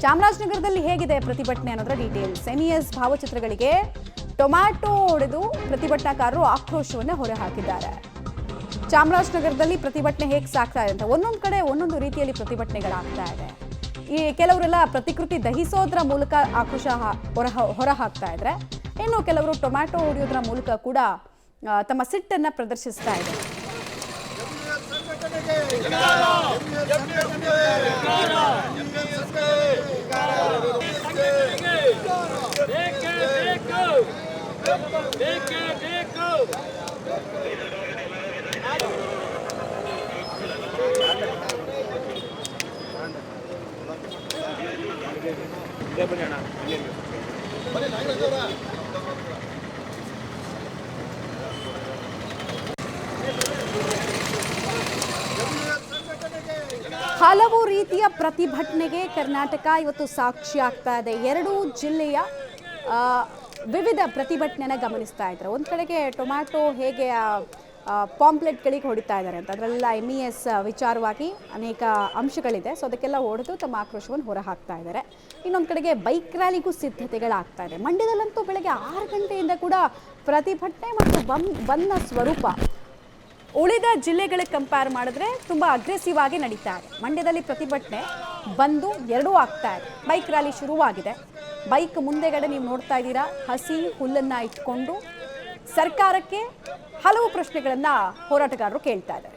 ಚಾಮರಾಜನಗರದಲ್ಲಿ ಹೇಗಿದೆ ಪ್ರತಿಭಟನೆ ಅನ್ನೋದರ ಡೀಟೇಲ್ಸ್. ಎನ್ಇಎಸ್ ಭಾವಚಿತ್ರಗಳಿಗೆ ಟೊಮ್ಯಾಟೊ ಹೊಡೆದು ಪ್ರತಿಭಟನಾಕಾರರು ಆಕ್ರೋಶವನ್ನು ಹೊರಹಾಕಿದ್ದಾರೆ. ಚಾಮರಾಜನಗರದಲ್ಲಿ ಪ್ರತಿಭಟನೆ ಹೇಗೆ ಸಾಗ್ತಾ ಇದೆ ಅಂತ ಒಂದೊಂದು ಕಡೆ ಒಂದೊಂದು ರೀತಿಯಲ್ಲಿ ಪ್ರತಿಭಟನೆಗಳಾಗ್ತಾ ಇದೆ. ಈ ಕೆಲವರೆಲ್ಲ ಪ್ರತಿಕೃತಿ ದಹಿಸೋದ್ರ ಮೂಲಕ ಆಕ್ರೋಶ ಹೊರ ಹಾಕ್ತಾ ಇದ್ರೆ, ಇನ್ನು ಕೆಲವರು ಟೊಮ್ಯಾಟೊ ಹೊಡೆಯೋದ್ರ ಮೂಲಕ ಕೂಡ ತಮ್ಮ ಸಿಟ್ಟನ್ನು ಪ್ರದರ್ಶಿಸ್ತಾ ಇದ್ದಾರೆ. ಹಲವು ರೀತಿಯ ಪ್ರತಿಭಟನೆಗೆ ಕರ್ನಾಟಕ ಇವತ್ತು ಸಾಕ್ಷಿ ಆಗ್ತಾ ಇದೆ. ಎರಡೂ ಜಿಲ್ಲೆಯ ವಿವಿಧ ಪ್ರತಿಭಟನೆಯನ್ನು ಗಮನಿಸ್ತಾ ಇದ್ದಾರೆ. ಒಂದು ಕಡೆಗೆ ಟೊಮ್ಯಾಟೊ ಹೇಗೆ ಪಾಂಪ್ಲೆಟ್ಗಳಿಗೆ ಹೊಡಿತಾ ಇದ್ದಾರೆ ಅಂತ, ಅದರೆಲ್ಲ ಎನ್ಇಎಸ್ ವಿಚಾರವಾಗಿ ಅನೇಕ ಅಂಶಗಳಿದೆ. ಸೊ ಅದಕ್ಕೆಲ್ಲ ಹೊಡೆದು ತಮ್ಮ ಆಕ್ರೋಶವನ್ನು ಹೊರಹಾಕ್ತಾ ಇದ್ದಾರೆ. ಇನ್ನೊಂದು ಕಡೆಗೆ ಬೈಕ್ ರ್ಯಾಲಿಗೂ ಸಿದ್ಧತೆಗಳಾಗ್ತಾ ಇದೆ. ಮಂಡ್ಯದಲ್ಲಂತೂ ಬೆಳಗ್ಗೆ 6 ಗಂಟೆಯಿಂದ ಕೂಡ ಪ್ರತಿಭಟನೆ ಮತ್ತು ಬಂದ್ನ ಸ್ವರೂಪ ಉಳಿದ ಜಿಲ್ಲೆಗಳಿಗೆ ಕಂಪೇರ್ ಮಾಡಿದ್ರೆ ತುಂಬ ಅಗ್ರೆಸಿವ್ ಆಗಿ ನಡೀತಾ ಇದೆ. ಮಂಡ್ಯದಲ್ಲಿ ಪ್ರತಿಭಟನೆ ಬಂದು ಎರಡೂ ಆಗ್ತಾ ಇದೆ. ಬೈಕ್ ರ್ಯಾಲಿ ಶುರುವಾಗಿದೆ. ಬೈಕ್ ಮುಂದೆಗಡೆ ನೀವು ನೋಡ್ತಾ ಇದ್ದೀರಾ, ಹಸಿ ಹುಲ್ಲನ್ನು ಇಟ್ಕೊಂಡು ಸರ್ಕಾರಕ್ಕೆ ಹಲವು ಪ್ರಶ್ನೆಗಳನ್ನು ಹೋರಾಟಗಾರರು ಕೇಳ್ತಾ ಇದ್ದಾರೆ.